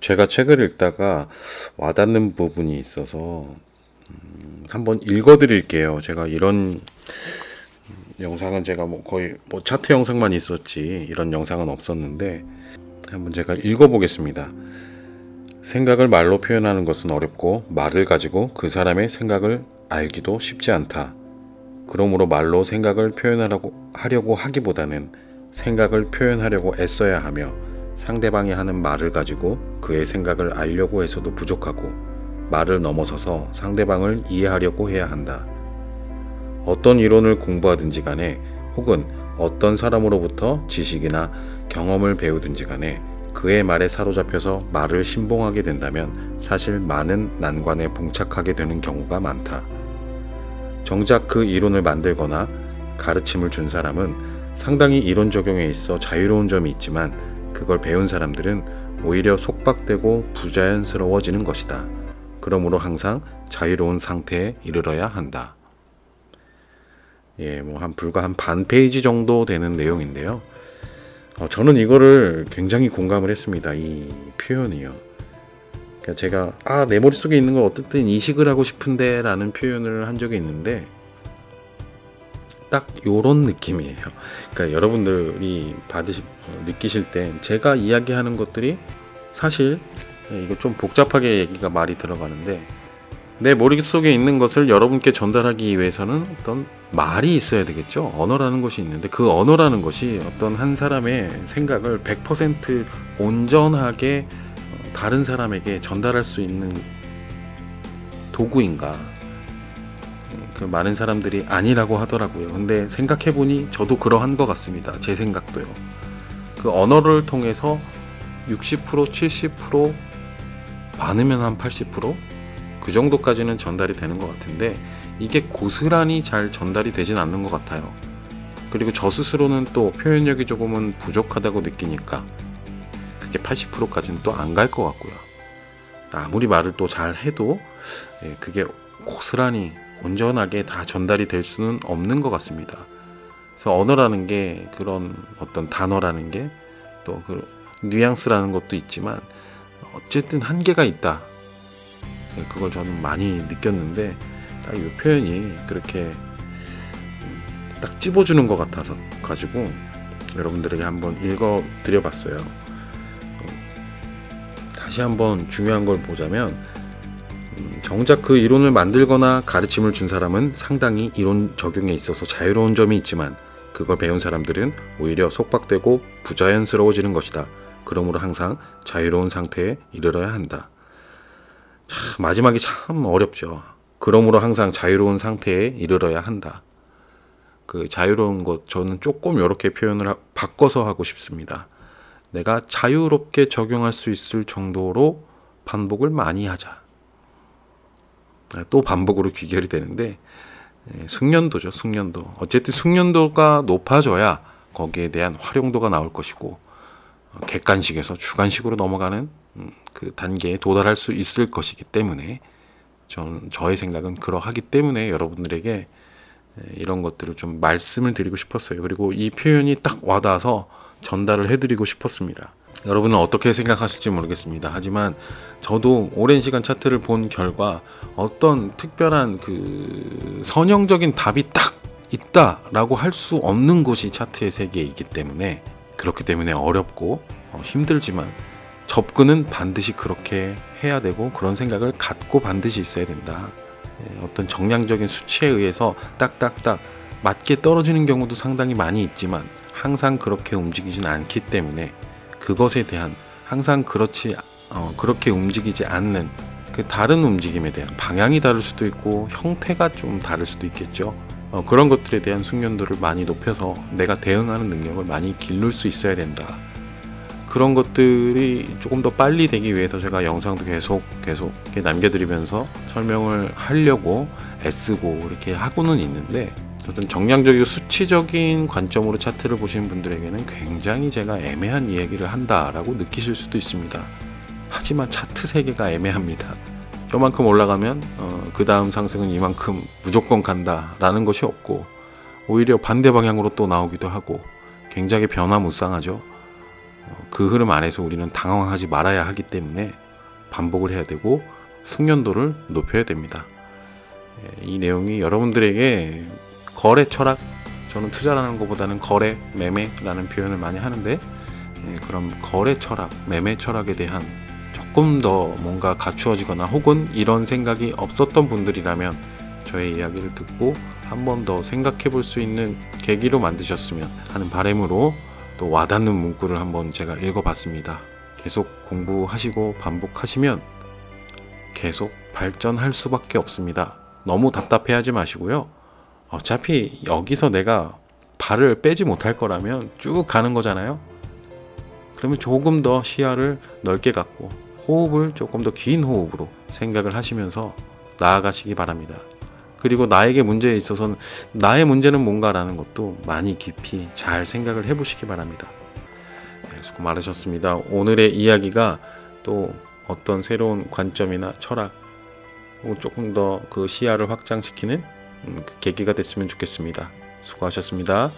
제가 책을 읽다가 와닿는 부분이 있어서 한번 읽어드릴게요. 제가 이런 영상은 제가 거의 차트 영상만 있었지 이런 영상은 없었는데 한번 제가 읽어보겠습니다. 생각을 말로 표현하는 것은 어렵고 말을 가지고 그 사람의 생각을 알기도 쉽지 않다. 그러므로 말로 생각을 하려고 하기보다는 생각을 표현하려고 애써야 하며 상대방이 하는 말을 가지고 그의 생각을 알려고 해서도 부족하고 말을 넘어서서 상대방을 이해하려고 해야 한다. 어떤 이론을 공부하든지 간에 혹은 어떤 사람으로부터 지식이나 경험을 배우든지 간에 그의 말에 사로잡혀서 말을 신봉하게 된다면 사실 많은 난관에 봉착하게 되는 경우가 많다. 정작 그 이론을 만들거나 가르침을 준 사람은 상당히 이론 적용에 있어 자유로운 점이 있지만 그걸 배운 사람들은 오히려 속박되고 부자연스러워지는 것이다. 그러므로 항상 자유로운 상태에 이르러야 한다. 불과 한 반 페이지 정도 되는 내용인데요. 저는 이거를 굉장히 공감을 했습니다. 이 표현이요. 그러니까 제가 내 머릿속에 있는 걸 어떻든 이식을 하고 싶은데 라는 표현을 한 적이 있는데 딱 요런 느낌이에요. 그러니까 여러분들이 느끼실 때 제가 이야기하는 것들이 사실 이거 좀 복잡하게 얘기가 말이 들어가는데 내 머릿속에 있는 것을 여러분께 전달하기 위해서는 어떤 말이 있어야 되겠죠. 언어라는 것이 있는데 그 언어라는 것이 어떤 한 사람의 생각을 100% 온전하게 다른 사람에게 전달할 수 있는 도구인가? 그 많은 사람들이 아니라고 하더라고요. 근데 생각해보니 저도 그러한 것 같습니다. 제 생각도요. 그 언어를 통해서 60%, 70%, 많으면 한 80%? 그 정도까지는 전달이 되는 것 같은데 이게 고스란히 잘 전달이 되진 않는 것 같아요. 그리고 저 스스로는 또 표현력이 조금은 부족하다고 느끼니까 그게 80%까지는 또 안 갈 것 같고요. 아무리 말을 또 잘 해도 그게 고스란히 온전하게 다 전달이 될 수는 없는 것 같습니다. 그래서 언어라는 게 그런 어떤 단어라는 게 또 그 뉘앙스라는 것도 있지만 어쨌든 한계가 있다. 그걸 저는 많이 느꼈는데 딱 이 표현이 그렇게 딱 찝어주는 것 같아서 가지고 여러분들에게 한번 읽어 드려봤어요. 다시 한번 중요한 걸 보자면 정작 그 이론을 만들거나 가르침을 준 사람은 상당히 이론 적용에 있어서 자유로운 점이 있지만 그걸 배운 사람들은 오히려 속박되고 부자연스러워지는 것이다. 그러므로 항상 자유로운 상태에 이르러야 한다. 마지막이 참 어렵죠. 그러므로 항상 자유로운 상태에 이르러야 한다. 그 자유로운 것 저는 조금 이렇게 표현을 바꿔서 하고 싶습니다. 내가 자유롭게 적용할 수 있을 정도로 반복을 많이 하자. 또 반복으로 귀결이 되는데 숙련도죠. 숙련도. 어쨌든 숙련도가 높아져야 거기에 대한 활용도가 나올 것이고 객관식에서 주관식으로 넘어가는 그 단계에 도달할 수 있을 것이기 때문에 저의 생각은 그러하기 때문에 여러분들에게 이런 것들을 좀 말씀을 드리고 싶었어요. 그리고 이 표현이 딱 와닿아서 전달을 해드리고 싶었습니다. 여러분은 어떻게 생각하실지 모르겠습니다. 하지만 저도 오랜 시간 차트를 본 결과 어떤 특별한 그 선형적인 답이 딱 있다라고 할 수 없는 곳이 차트의 세계이기 때문에 그렇기 때문에 어렵고 힘들지만 접근은 반드시 그렇게 해야 되고 그런 생각을 갖고 반드시 있어야 된다. 어떤 정량적인 수치에 의해서 딱딱딱 맞게 떨어지는 경우도 상당히 많이 있지만 항상 그렇게 움직이진 않기 때문에 그것에 대한 항상 그렇게 움직이지 않는 그 다른 움직임에 대한 방향이 다를 수도 있고 형태가 좀 다를 수도 있겠죠. 그런 것들에 대한 숙련도를 많이 높여서 내가 대응하는 능력을 많이 기를 수 있어야 된다. 그런 것들이 조금 더 빨리 되기 위해서 제가 영상도 계속 이렇게 남겨드리면서 설명을 하려고 애쓰고 이렇게 하고는 있는데 어떤 정량적이고 수치적인 관점으로 차트를 보시는 분들에게는 굉장히 제가 애매한 이야기를 한다라고 느끼실 수도 있습니다. 하지만 차트 세계가 애매합니다. 요만큼 올라가면 그 다음 상승은 이만큼 무조건 간다라는 것이 없고 오히려 반대 방향으로 또 나오기도 하고 굉장히 변화무쌍하죠. 그 흐름 안에서 우리는 당황하지 말아야 하기 때문에 반복을 해야 되고 숙련도를 높여야 됩니다. 이 내용이 여러분들에게 거래 철학, 저는 투자라는 것보다는 거래, 매매라는 표현을 많이 하는데, 그럼 거래 철학, 매매 철학에 대한 조금 더 뭔가 갖추어지거나 혹은 이런 생각이 없었던 분들이라면 저의 이야기를 듣고 한 번 더 생각해 볼 수 있는 계기로 만드셨으면 하는 바람으로 또 와닿는 문구를 한번 제가 읽어봤습니다. 계속 공부하시고 반복하시면 계속 발전할 수밖에 없습니다. 너무 답답해하지 마시고요. 어차피 여기서 내가 발을 빼지 못할 거라면 쭉 가는 거잖아요. 그러면 조금 더 시야를 넓게 갖고 호흡을 조금 더 긴 호흡으로 생각을 하시면서 나아가시기 바랍니다. 그리고 나에게 문제에 있어서는 나의 문제는 뭔가라는 것도 많이 깊이 잘 생각을 해보시기 바랍니다. 수고 많으셨습니다. 오늘의 이야기가 또 어떤 새로운 관점이나 철학, 조금 더 그 시야를 확장시키는 그 계기가 됐으면 좋겠습니다. 수고하셨습니다.